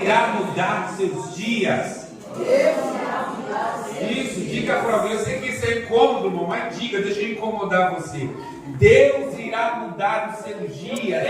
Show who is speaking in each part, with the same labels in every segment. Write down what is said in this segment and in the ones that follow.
Speaker 1: irá mudar os seus dias. Isso, diga para alguém. Eu sei que isso é incômodo, irmão, mas diga, deixa eu incomodar você. Deus irá mudar os seus dias.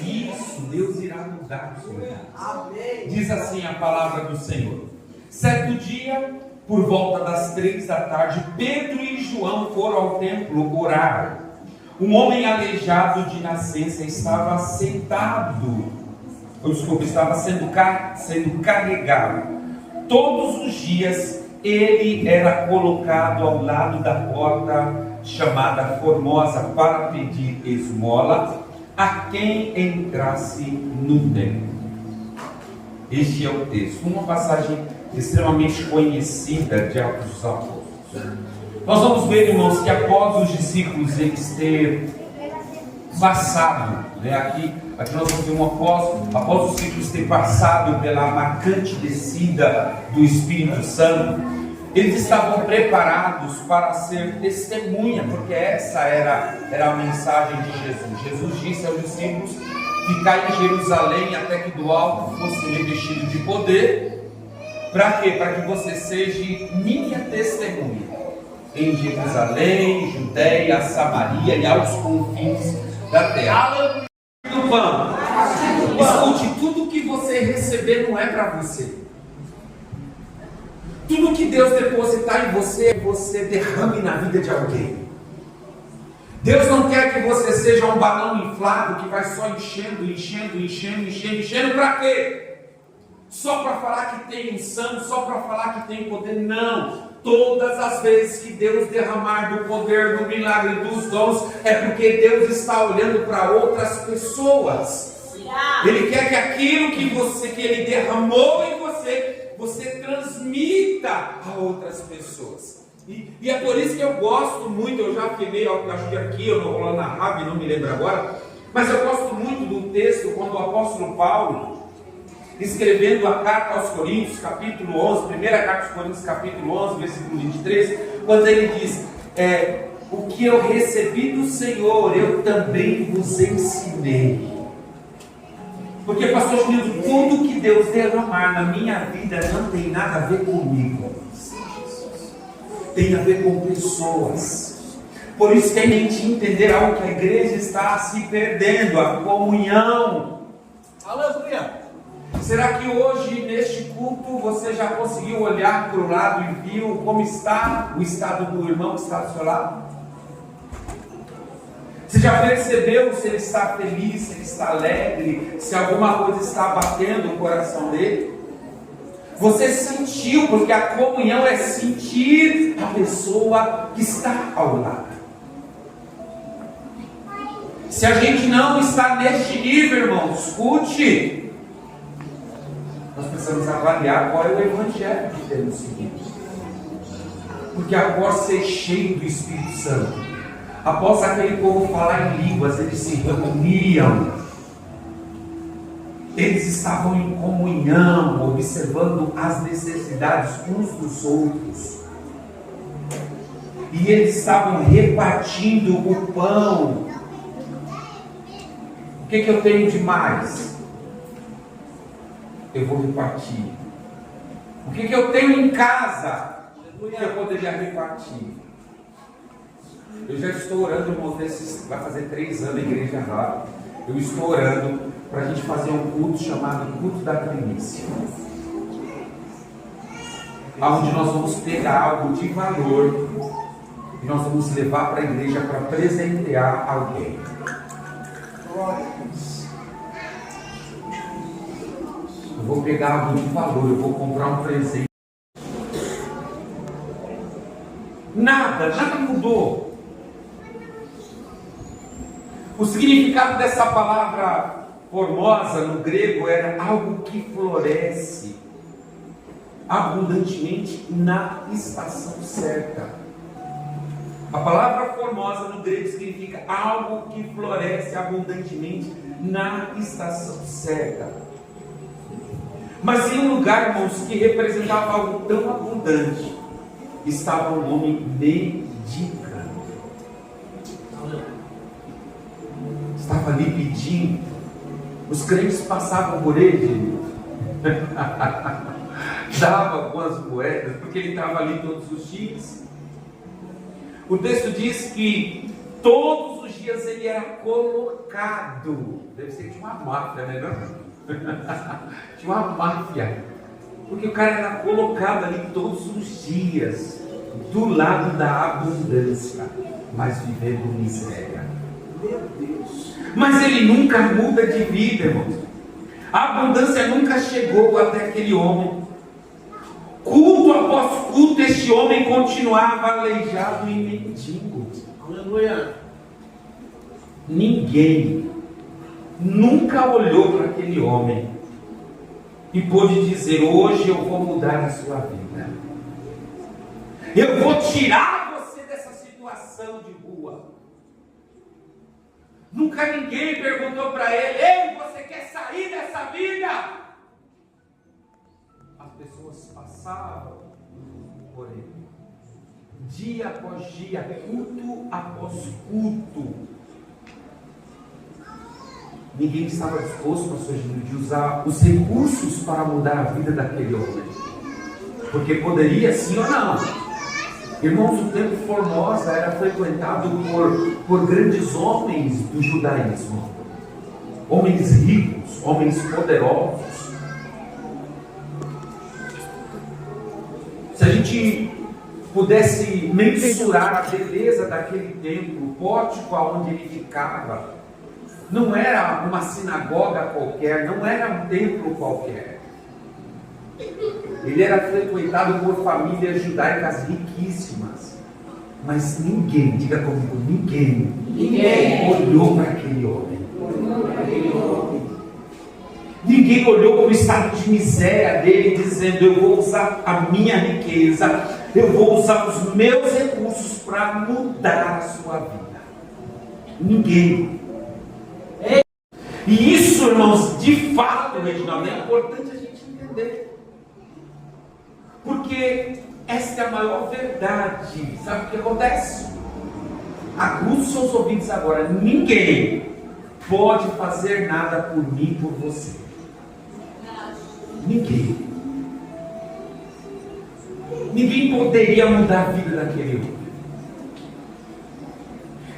Speaker 1: Isso, Deus irá mudar os seus dias. Diz assim a palavra do Senhor. Certo dia, por volta das 3 da tarde, Pedro e João foram ao templo orar. Um homem aleijado de nascença estava estava sendo carregado. Todos os dias ele era colocado ao lado da porta chamada Formosa para pedir esmola a quem entrasse no templo. Este é o texto, uma passagem extremamente conhecida de Atos dos Apóstolos. Nós vamos ver, irmãos, que após os discípulos eles ter passado, aqui nós vamos ver após os discípulos ter passado pela marcante descida do Espírito Santo, eles estavam preparados para ser testemunha, porque essa era a mensagem de Jesus. Jesus disse aos discípulos: ficar em Jerusalém até que do alto fosse revestido de poder. Para quê? Para que você seja minha testemunha em Jerusalém, Judeia, Samaria e aos confins da terra. Escute, tudo que você receber não é para você. Tudo que Deus depositar em você, você derrame na vida de alguém. Deus não quer que você seja um balão inflado que vai só enchendo. Para quê? Só para falar que tem unção, só para falar que tem poder. Não. Todas as vezes que Deus derramar do poder, do milagre, dos dons, é porque Deus está olhando para outras pessoas. Ele quer que aquilo que Ele derramou em você transmita a outras pessoas. E é por isso que eu gosto muito, eu já filmei, acho que aqui, eu não vou na Rabi, não me lembro agora, mas eu gosto muito do texto quando o apóstolo Paulo, escrevendo a carta aos Coríntios, capítulo 11, primeira carta aos Coríntios, capítulo 11, versículo 23, quando ele diz, o que eu recebi do Senhor, eu também vos ensinei. Porque, pastor Nilson, tudo que Deus derramar na minha vida não tem nada a ver comigo, tem a ver com pessoas. Por isso que a gente entender algo que a igreja está se perdendo, a comunhão. Aleluia! Será que hoje, neste culto, você já conseguiu olhar para o lado e viu como está o estado do irmão que está do seu lado? Você já percebeu se ele está feliz, se ele está alegre, se alguma coisa está batendo no coração dele? Você sentiu, porque a comunhão é sentir a pessoa que está ao lado. Se a gente não está neste nível, irmão, escute. Nós precisamos avaliar qual é o evangelho que temos seguido. Porque após ser cheio do Espírito Santo, após aquele povo falar em línguas, eles se reuniam, eles estavam em comunhão, observando as necessidades uns dos outros, e eles estavam repartindo o pão. O que eu tenho de mais? Eu vou repartir. O que eu tenho em casa? Que eu poderia repartir? Eu já estou orando, irmãos, vai fazer 3 anos na igreja rápida. Eu estou orando para a gente fazer um culto chamado Culto da Primícia, onde nós vamos pegar algo de valor e nós vamos levar para a igreja para presentear alguém. Eu vou pegar algo de valor, eu vou comprar um presente. Nada mudou. O significado dessa palavra formosa no grego era algo que floresce abundantemente na estação certa. A palavra formosa no grego significa algo que floresce abundantemente na estação certa. Mas em um lugar, irmãos, que representava algo tão abundante, estava um homem mendicando. Estava ali pedindo. Os crentes passavam por ele, dava algumas moedas, porque ele estava ali todos os dias. O texto diz que todos os dias ele era colocado. Deve ser que tinha uma máfia, né? Não? Tinha uma máfia. Porque o cara era colocado ali todos os dias, do lado da abundância, mas vivendo miséria. Meu Deus! Mas ele nunca muda de vida, irmãos. A abundância nunca chegou até aquele homem. Culto após culto, este homem continuava aleijado e mendigo. Aleluia! Ninguém nunca olhou para aquele homem e pôde dizer: hoje eu vou mudar a sua vida. Eu vou tirar você dessa situação de rua. Nunca ninguém perguntou para ele: ei, você quer sair dessa vida? As pessoas passavam por ele, dia após dia, culto após culto. Ninguém estava disposto, pastor Júnior, de usar os recursos para mudar a vida daquele homem, porque poderia sim ou não. Irmãos, o templo Formosa era frequentado por grandes homens do judaísmo, homens ricos, homens poderosos. Se a gente pudesse mensurar a beleza daquele templo, o pórtico aonde ele ficava, não era uma sinagoga qualquer, não era um templo qualquer. Ele era frequentado por famílias judaicas riquíssimas. Mas ninguém, diga comigo, ninguém olhou para aquele homem. Ninguém olhou para o estado de miséria dele, dizendo: eu vou usar a minha riqueza, eu vou usar os meus recursos para mudar a sua vida. Ninguém. E isso, irmãos, de fato, Reginaldo, é importante a gente entender. Porque esta é a maior verdade. Sabe o que acontece? Aguça seus ouvidos agora. Ninguém pode fazer nada por mim, por você. Ninguém. Ninguém poderia mudar a vida daquele homem.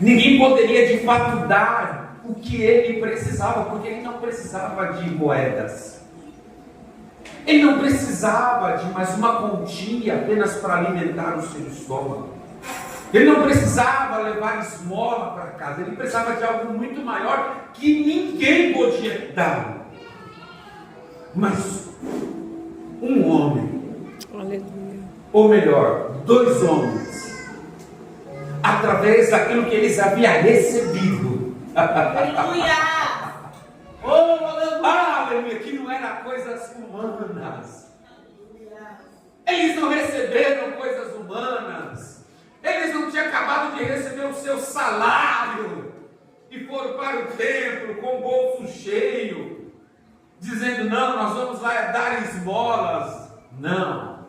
Speaker 1: Ninguém poderia de fato dar o que ele precisava, porque ele não precisava de moedas. Ele não precisava de mais uma continha apenas para alimentar o seu estômago. Ele não precisava levar esmola para casa. Ele precisava de algo muito maior que ninguém podia dar. Mas um homem, aleluia, ou melhor, dois homens, através daquilo que eles haviam recebido, aleluia! Oh, aleluia! Aleluia! Que não era coisas humanas. Eles não receberam coisas humanas. Eles não tinham acabado de receber o seu salário e foram para o templo com o bolso cheio, dizendo: não, nós vamos lá dar esmolas. Não.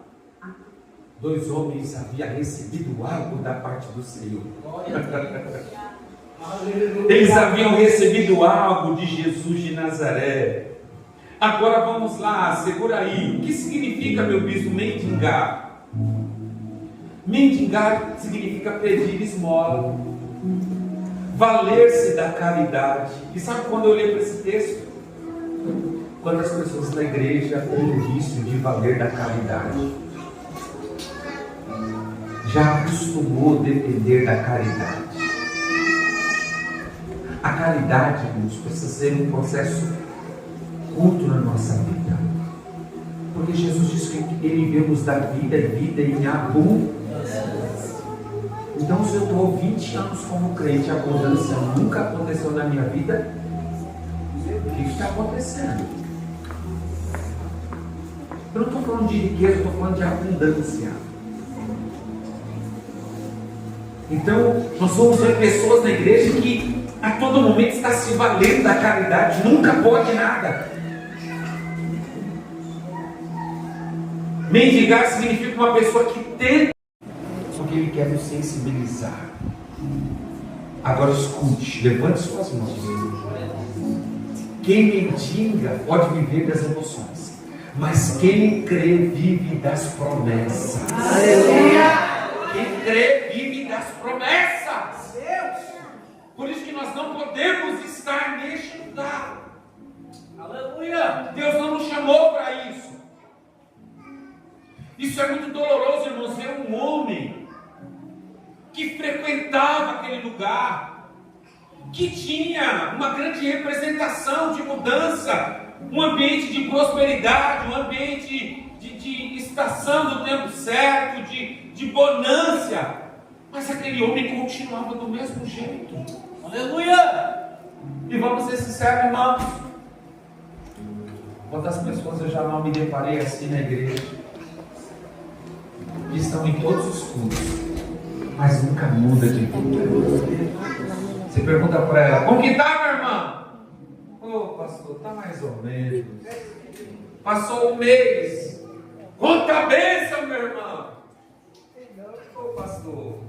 Speaker 1: Dois homens haviam recebido algo da parte do Senhor. Eles haviam recebido algo de Jesus de Nazaré. Agora vamos lá, segura aí. O que significa, meu bispo, mendigar? Mendigar significa pedir esmola, valer-se da caridade. E sabe quando eu olhei para esse texto? Quando as pessoas da igreja têm o vício de valer da caridade, já acostumou depender da caridade. A caridade, irmãos, precisa ser um processo culto na nossa vida, porque Jesus disse que Ele veio nos dar vida e vida em abundância. Então, se eu estou 20 anos como crente, a abundância nunca aconteceu na minha vida, o que está acontecendo? Eu não estou falando de riqueza, eu estou falando de abundância. Então, nós vamos ver pessoas na igreja que a todo momento está se valendo da caridade, nunca pode nada. Mendigar significa uma pessoa que tenta, porque ele quer nos sensibilizar. Agora escute, levante suas mãos. Quem mendiga pode viver das emoções, mas quem crê vive das promessas. Aleluia! Quem crê vive das promessas. Por isso que nós não podemos estar neste lugar. Aleluia! Deus não nos chamou para isso. Isso é muito doloroso, irmãos, ver um homem que frequentava aquele lugar, que tinha uma grande representação de mudança, um ambiente de prosperidade, um ambiente de estação do tempo certo, de bonança, mas aquele homem continuava do mesmo jeito. Aleluia! E vamos ser sinceros, irmãos, quantas pessoas eu já não me deparei assim na igreja, que estão em todos os cultos, mas nunca muda de vida. Você pergunta para ela, como que tá, meu irmão? Ô pastor, tá mais ou menos. Passou um mês. Conta a bênção, meu irmão. Ô pastor,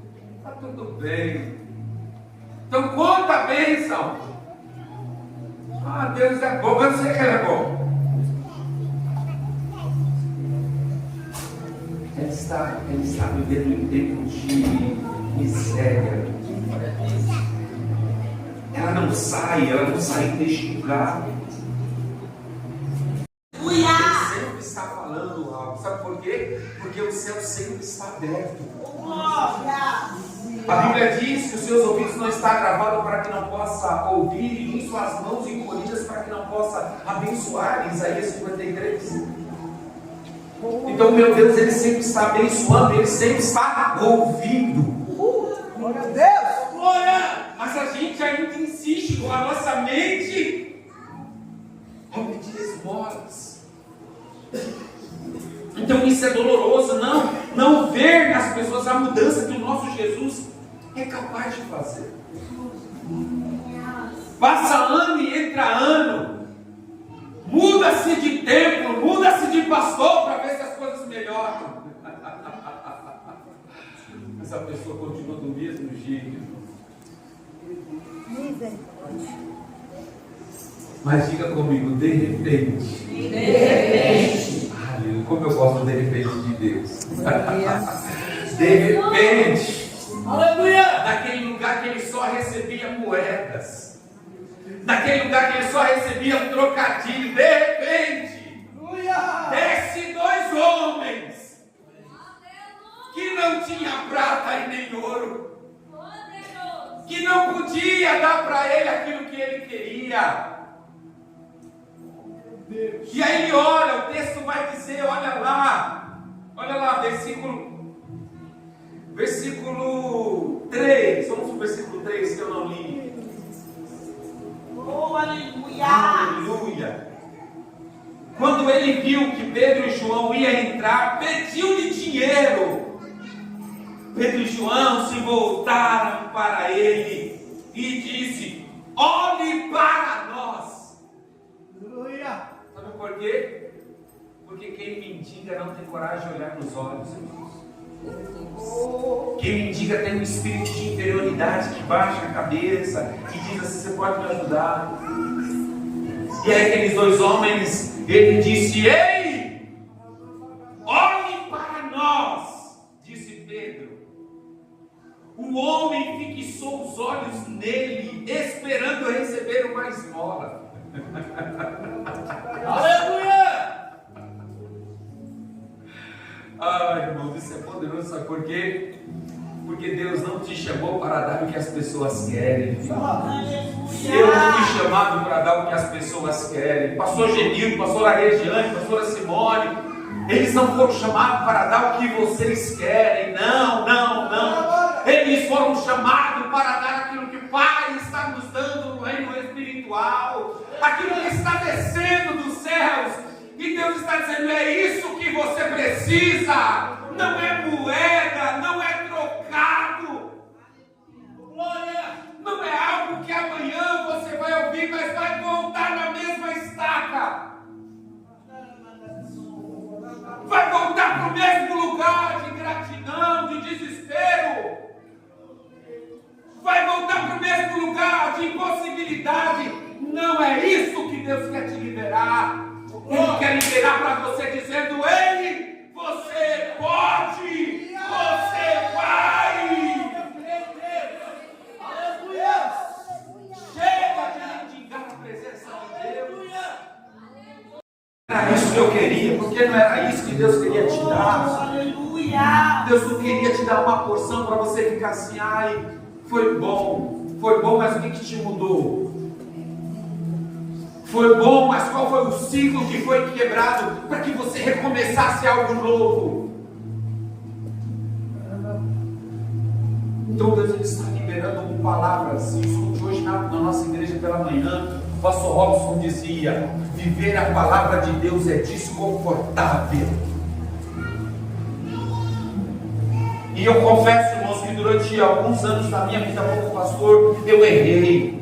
Speaker 1: tá tudo bem. Então conta a bênção. Ah, Deus é bom, eu sei que Ele é bom. Ele está vivendo em tempos de miséria. Ela não sai deste lugar. Ele sempre está falando algo. Sabe por quê? Porque o céu sempre está aberto. A Bíblia diz que os seus ouvidos não estão gravados para que não possa ouvir, e suas mãos encolhidas para que não possa abençoar. Isaías 53. Então, meu Deus, Ele sempre está abençoando, Ele sempre está ouvindo.
Speaker 2: Glória a Deus!
Speaker 1: Glória! Mas a gente ainda insiste com a nossa mente a pedir esmolas. Então isso é doloroso, não ver nas pessoas a mudança que o nosso Jesus é capaz de fazer. Passa ano e entra ano, muda-se de templo, muda-se de pastor para ver se as coisas melhoram. Essa pessoa continua do mesmo jeito. Mas diga comigo, de repente. De repente. Aleluia, como eu gosto de repente de Deus. De repente. Aleluia. Naquele lugar que ele só recebia moedas. Naquele lugar que ele só recebia um trocadilho. De repente. Desce dois homens. Que não tinha prata e nem ouro. Que não podia dar para ele aquilo que ele queria. E aí ele olha, o texto vai dizer, olha lá, versículo 3, vamos para o versículo 3 que eu não li.
Speaker 2: Oh, aleluia!
Speaker 1: Aleluia! Quando ele viu que Pedro e João iam entrar, pediu-lhe dinheiro. Pedro e João se voltaram para ele e disse, olhe para nós.
Speaker 2: Aleluia!
Speaker 1: Sabe por quê? Porque quem mendiga não tem coragem de olhar nos olhos, irmãos. Quem mendiga tem um espírito de inferioridade que baixa a cabeça e diz assim, você pode me ajudar? E aí aqueles dois homens, ele disse, ei, olhe para nós, disse Pedro. O homem fixou os olhos nele, esperando receber uma esmola. Aleluia! Ai, irmãos, isso é poderoso, sabe por quê? Porque Deus não te chamou para dar o que as pessoas querem. Filho. Eu não fui chamado para dar o que as pessoas querem. Pastor Genil, pastora Regiane, pastora Simone, eles não foram chamados para dar o que vocês querem. Não. Eles foram chamados para dar aquilo que o Pai está nos dando no reino espiritual. Aquilo que está descendo dos céus. E Deus está dizendo, é isso que você precisa. Não é moeda, não é trocado. Glória! Não é algo que amanhã você vai ouvir, mas vai voltar na mesma estaca. Vai voltar para o mesmo lugar de gratidão, de desespero. Vai voltar para o mesmo lugar de impossibilidade. Não é isso que Deus Ele quer liberar para você dizendo: ei, você pode, você vai.
Speaker 2: Aleluia.
Speaker 1: Chega de mendigar a presença de Deus. Era isso que eu queria, porque não era isso que Deus queria te dar.
Speaker 2: Aleluia.
Speaker 1: Deus não queria te dar uma porção para você ficar assim: ai, foi bom, mas o que te mudou? Foi bom, mas qual foi o ciclo que foi quebrado para que você recomeçasse algo novo? Então Deus ele está liberando palavras. Escute hoje na nossa igreja pela manhã. O pastor Robson dizia: viver a palavra de Deus é desconfortável. E eu confesso, irmãos, que durante alguns anos da minha vida como pastor, eu errei.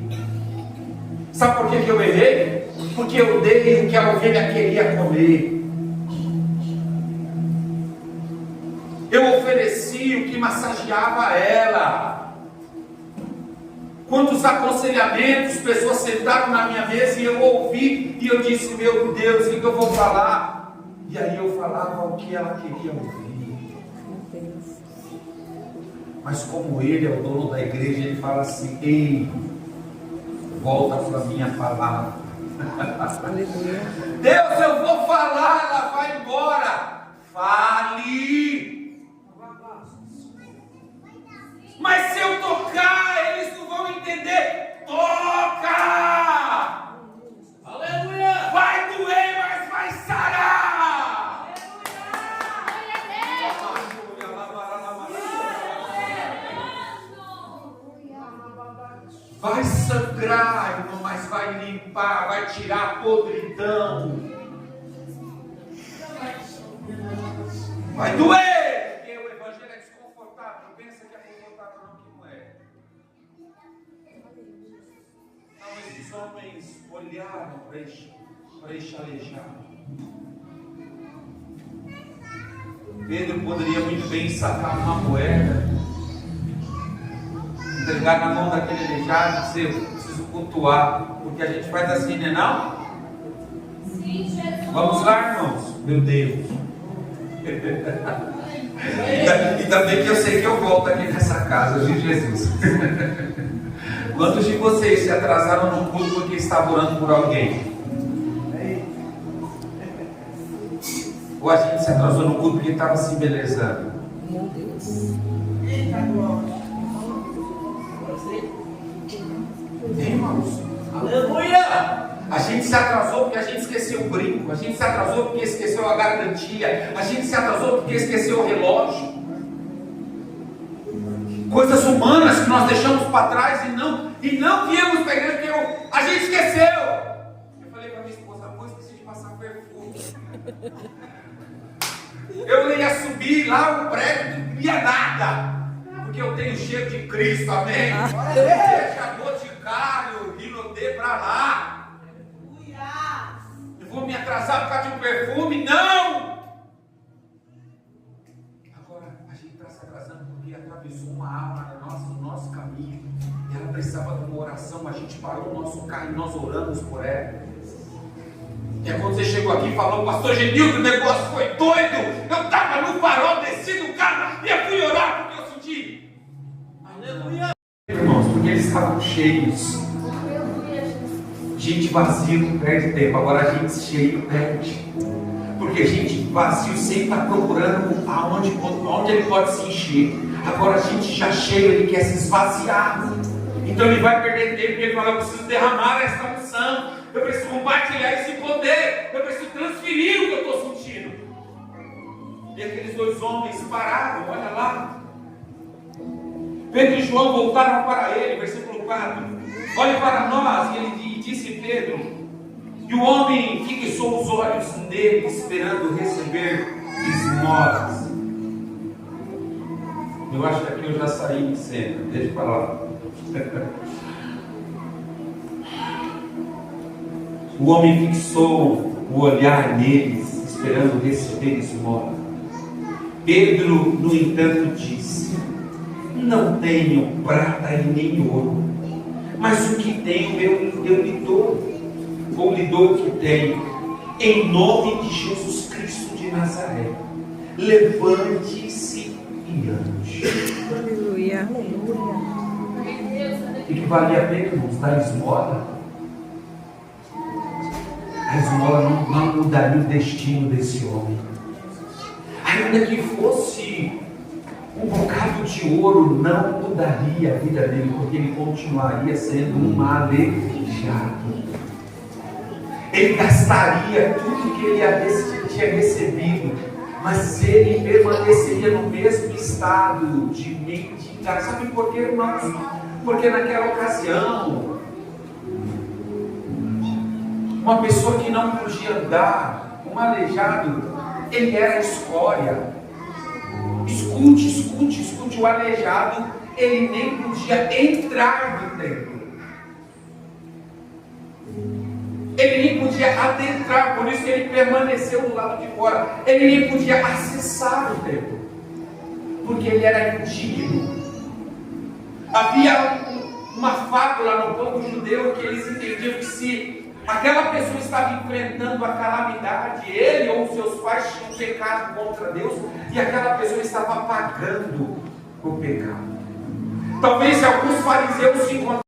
Speaker 1: Sabe por que eu errei? Porque eu dei o que a ovelha queria comer. Eu ofereci o que massageava ela. Quantos aconselhamentos, pessoas sentaram na minha mesa e eu ouvi, e eu disse: meu Deus, o que eu vou falar? E aí eu falava o que ela queria ouvir. Mas como Ele é o dono da igreja, Ele fala assim: ei, volta para a minha palavra.
Speaker 3: Aleluia.
Speaker 1: Deus, eu vou falar, ela vai embora. Fale. Mas se eu tocar, eles não vão entender. Toca.
Speaker 2: Aleluia.
Speaker 1: Vai doer, mas vai sarar. Vai sangrar, irmão, mas vai limpar, vai tirar a podridão. Vai doer, porque o evangelho é desconfortável. Pensa que é confortável, não, que não é. Então esses homens olharam para este aleijado. Pedro poderia muito bem sacar uma moeda, entregar na mão daquele aleijado e dizer: eu preciso cultuar, porque a gente faz assim, né não?
Speaker 4: Sim, Jesus.
Speaker 1: Vamos lá, irmãos. Meu Deus. Ainda bem que eu sei que eu volto aqui nessa casa, viu, Jesus? Quantos de vocês se atrasaram no culto porque estavam orando por alguém? Ou a gente se atrasou no culto porque estava se embelezando?
Speaker 3: Meu Deus.
Speaker 2: Eita glória.
Speaker 1: Hein, irmãos?
Speaker 2: Aleluia.
Speaker 1: A gente se atrasou porque a gente esqueceu o brinco, a gente se atrasou porque esqueceu a garantia, a gente se atrasou porque esqueceu o relógio. Coisas humanas que nós deixamos para trás e não viemos para a igreja porque a gente esqueceu. Eu falei para minha esposa: amor, esqueci de passar perfume. Eu ia subir lá o prédio, não ia nada, porque eu tenho cheiro de Cristo, amém? Deixa Boticário, Rinodê para lá. Eu vou me atrasar por causa de um perfume? Não! Agora, a gente está se atrasando porque atravessou uma alma no nosso caminho. E ela precisava de uma oração. A gente parou o nosso carro e nós oramos por ela. E aí, quando você chegou aqui e falou: pastor Genildo, o negócio foi doido. Eu estava no farol, desci do carro e eu fui orar porque eu senti.
Speaker 2: Aleluia.
Speaker 1: Irmãos, porque eles estavam cheios. Gente vazia não perde tempo, agora a gente cheio perde. Porque gente vazio sempre está procurando aonde ele pode se encher. Agora a gente já cheio, ele quer se esvaziar. Então ele vai perder tempo, porque ele fala: eu preciso derramar esta unção, eu preciso compartilhar esse poder, eu preciso transferir o que eu estou sentindo. E aqueles dois homens pararam, olha lá. Pedro e João voltaram para ele, versículo 4. Olhe para nós, e ele disse Pedro, e o homem fixou os olhos nele, esperando receber esmolas. Eu acho que aqui eu já saí de cena, deixa para lá. O homem fixou o olhar neles, esperando receber esmola. Pedro, no entanto, disse: não tenho prata e nem ouro, mas o que tenho eu lhe dou, ou lhe dou o que tenho. em nome de Jesus Cristo de Nazaré, levante-se e ande.
Speaker 3: Aleluia.
Speaker 1: E que valia a pena, irmãos, dar esmola? A esmola não mudaria o destino desse homem. Ainda que fosse um bocado de ouro, não mudaria a vida dele, porque ele continuaria sendo um aleijado. Ele gastaria tudo que ele tinha recebido, mas ele permaneceria no mesmo estado de mendigar. Sabe por quê, irmãos? Porque naquela ocasião, uma pessoa que não podia andar, um aleijado, ele era escória. Escute, o aleijado, ele nem podia entrar no templo. Ele nem podia adentrar, por isso que ele permaneceu do lado de fora. Ele nem podia acessar o templo, porque ele era indigno. Havia uma fábula no povo judeu que eles entendiam que se aquela pessoa estava enfrentando a calamidade, ele ou seus pais tinham pecado contra Deus, e aquela pessoa estava pagando o pecado. Talvez alguns fariseus se encontrassem